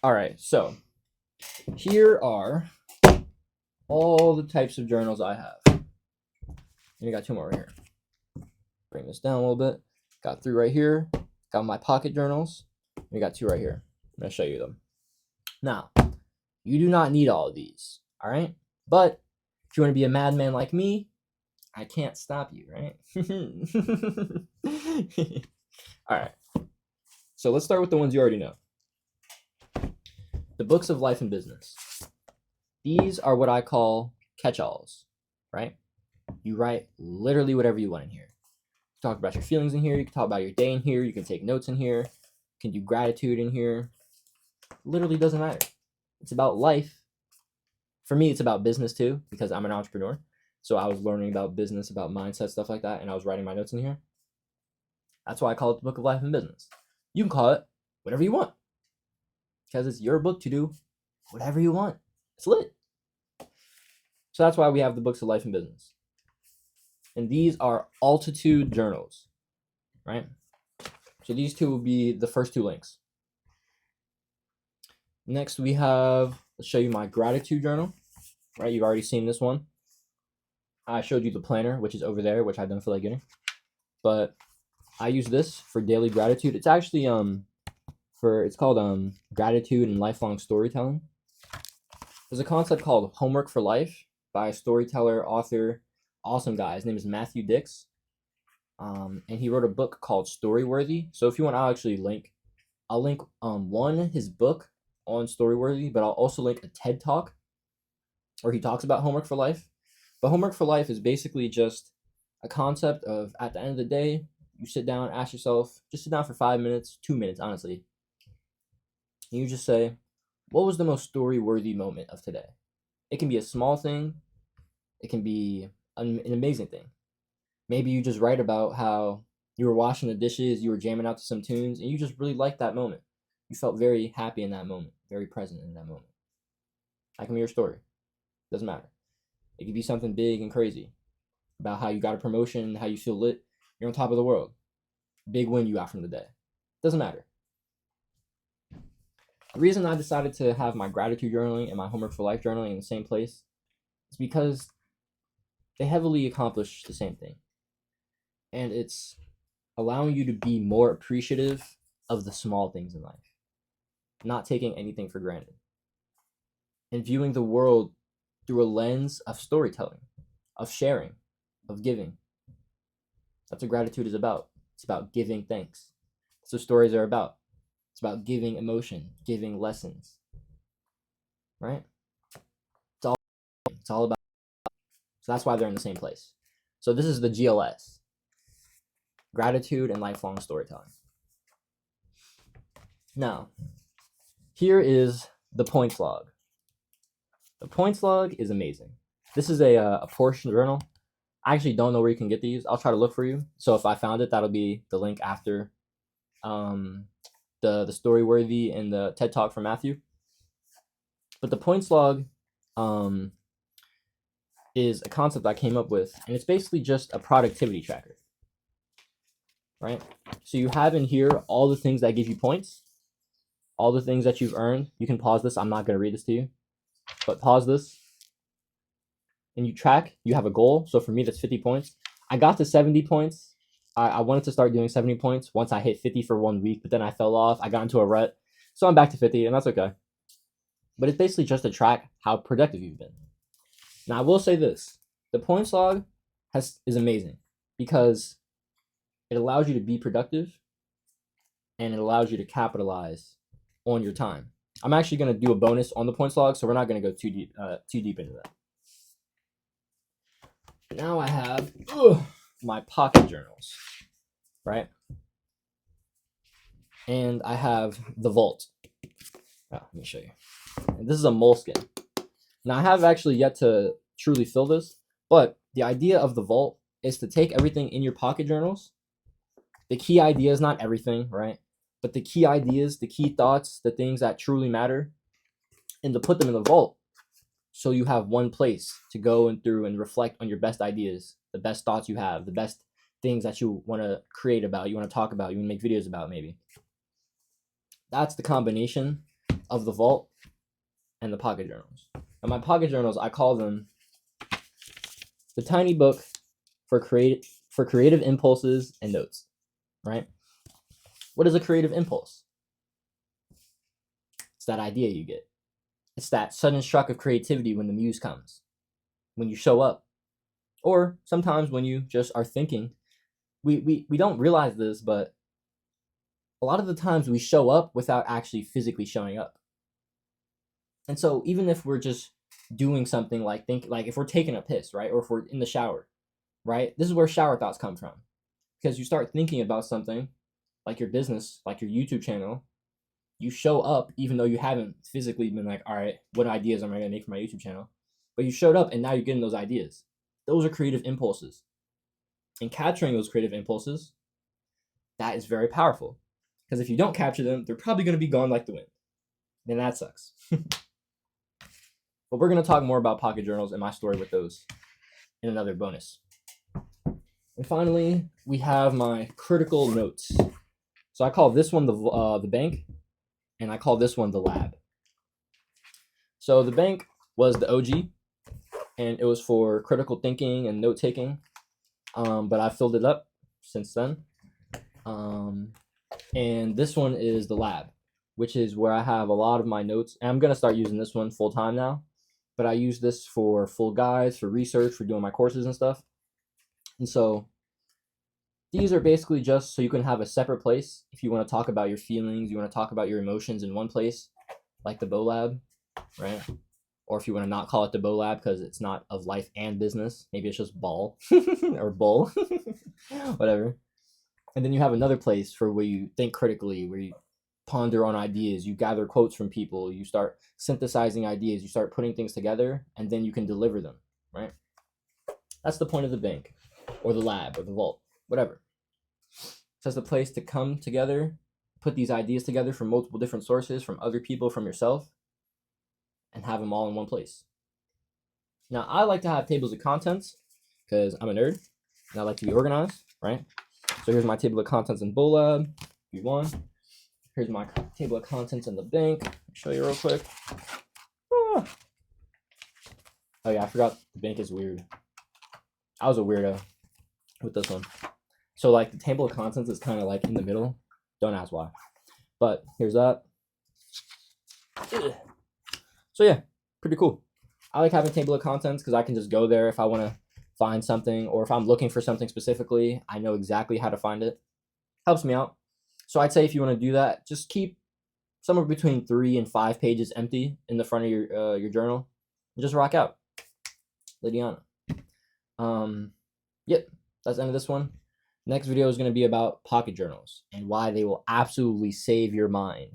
All right, so here are all the types of journals I have. And you got two more right here. Bring this down a little bit. Got three right here. Got my pocket journals. And we got two right here. I'm gonna show you them. Now, you do not need all of these, all right? But if you want to be a madman like me, I can't stop you, right? All right. So let's start with the ones you already know. The books of life and business. These are what I call catch-alls, right? You write literally whatever you want in here. You can talk about your feelings in here. You can talk about your day in here. You can take notes in here. You can do gratitude in here. Literally doesn't matter. It's about life. For me, it's about business too, because I'm an entrepreneur. So I was learning about business, about mindset, stuff like that, and I was writing my notes in here. That's why I call it the Book of Life and Business. You can call it whatever you want, because it's your book to do whatever you want. It's lit. So that's why we have the books of life and business. And these are altitude journals, right? So these two will be the first two links. Next we have, let's show you my gratitude journal, right? You've already seen this one. I showed you the planner, which is over there, which I don't feel like getting. But I use this for daily gratitude. It's actually it's called gratitude and lifelong storytelling. There's a concept called homework for life by a storyteller, author, awesome guy. His name is Matthew Dix. And he wrote a book called Storyworthy. So if you want, I'll link his book on Storyworthy, but I'll also link a TED Talk where he talks about homework for life. But homework for life is basically just a concept of, at the end of the day, you sit down, ask yourself, just sit down for 5 minutes, 2 minutes, honestly. And you just say, what was the most story-worthy moment of today? It can be a small thing. It can be an amazing thing. Maybe you just write about how you were washing the dishes, you were jamming out to some tunes, and you just really liked that moment. You felt very happy in that moment, very present in that moment. That can be your story. Doesn't matter. It could be something big and crazy about how you got a promotion, how you feel lit. You're on top of the world. Big win you got from the day. Doesn't matter. The reason I decided to have my gratitude journaling and my homework for life journaling in the same place is because they heavily accomplish the same thing. And it's allowing you to be more appreciative of the small things in life, not taking anything for granted, and viewing the world through a lens of storytelling, of sharing, of giving. That's what gratitude is about. It's about giving thanks. That's what stories are about. It's about giving emotion, giving lessons, right? It's all about. So that's why they're in the same place. So this is the GLS, gratitude and lifelong storytelling. Now, here is the points log. The points log is amazing. This is a portion journal. I actually don't know where you can get these. I'll try to look for you. So if I found it, that'll be the link after the Storyworthy and the TED Talk from Matthew. But the points log is a concept I came up with, and it's basically just a productivity tracker, right? So you have in here all the things that give you points, all the things that you've earned. You can pause this. I'm not going to read this to you, but pause this. And you track, you have a goal. So for me, that's 50 points. I got to 70 points. I wanted to start doing 70 points once I hit 50 for 1 week, but then I fell off. I got into a rut. So I'm back to 50, and that's okay. But it's basically just to track how productive you've been. Now, I will say this. The points log is amazing because it allows you to be productive and it allows you to capitalize on your time. I'm actually going to do a bonus on the points log, so we're not going to go too deep into that. Now I have my pocket journals, right? And I have the vault. Let me show you. And this is a moleskin. Now I have actually yet to truly fill this, but the idea of the vault is to take everything in your pocket journals. The key ideas, not everything, right? But the key ideas, the key thoughts, the things that truly matter, and to put them in the vault. So you have one place to go and through and reflect on your best ideas, the best thoughts you have, the best things that you want to create about, you want to talk about, you want to make videos about maybe. That's the combination of the vault and the pocket journals. And my pocket journals, I call them the tiny book for creative impulses and notes, right? What is a creative impulse? It's that idea you get. It's that sudden struck of creativity when the muse comes, when you show up, or sometimes when you just are thinking. We don't realize this, but a lot of the times we show up without actually physically showing up. And so even if we're just doing something like if we're taking a piss, right? Or if we're in the shower, right? This is where shower thoughts come from. Because you start thinking about something like your business, like your YouTube channel, you show up even though you haven't physically been like, all right, what ideas am I going to make for my YouTube channel? But you showed up and now you're getting those ideas. Those are creative impulses. And capturing those creative impulses, that is very powerful. Because if you don't capture them, they're probably going to be gone like the wind. Then that sucks. But we're going to talk more about pocket journals and my story with those in another bonus. And finally, we have my critical notes. So I call this one the bank, and I call this one the lab. So the bank was the OG, and it was for critical thinking and note taking. But I filled it up since then. And this one is the lab, which is where I have a lot of my notes. And I'm going to start using this one full time now. But I use this for full guides, for research, for doing my courses and stuff. And so these are basically just so you can have a separate place if you want to talk about your feelings, you want to talk about your emotions in one place, like the Bow Lab, right? Or if you want to not call it the Bow Lab because it's not of life and business, maybe it's just ball or bull, whatever. And then you have another place for where you think critically, where you ponder on ideas, you gather quotes from people, you start synthesizing ideas, you start putting things together, and then you can deliver them, right? That's the point of the bank, or the lab, or the vault, whatever. So it's a place to come together, put these ideas together from multiple different sources, from other people, from yourself, and have them all in one place. Now, I like to have tables of contents because I'm a nerd, and I like to be organized, right? So here's my table of contents in Bow Lab, V1. Here's my table of contents in the bank. I'll show you real quick. Oh yeah, I forgot the bank is weird. I was a weirdo with this one. So like the table of contents is kind of like in the middle. Don't ask why. But here's that. So yeah, pretty cool. I like having a table of contents because I can just go there if I want to find something, or if I'm looking for something specifically, I know exactly how to find it. Helps me out. So I'd say if you want to do that, just keep somewhere between 3 and 5 pages empty in the front of your journal, and just rock out. Lydiana. Yep, that's the end of this one. Next video is going to be about pocket journals and why they will absolutely save your mind.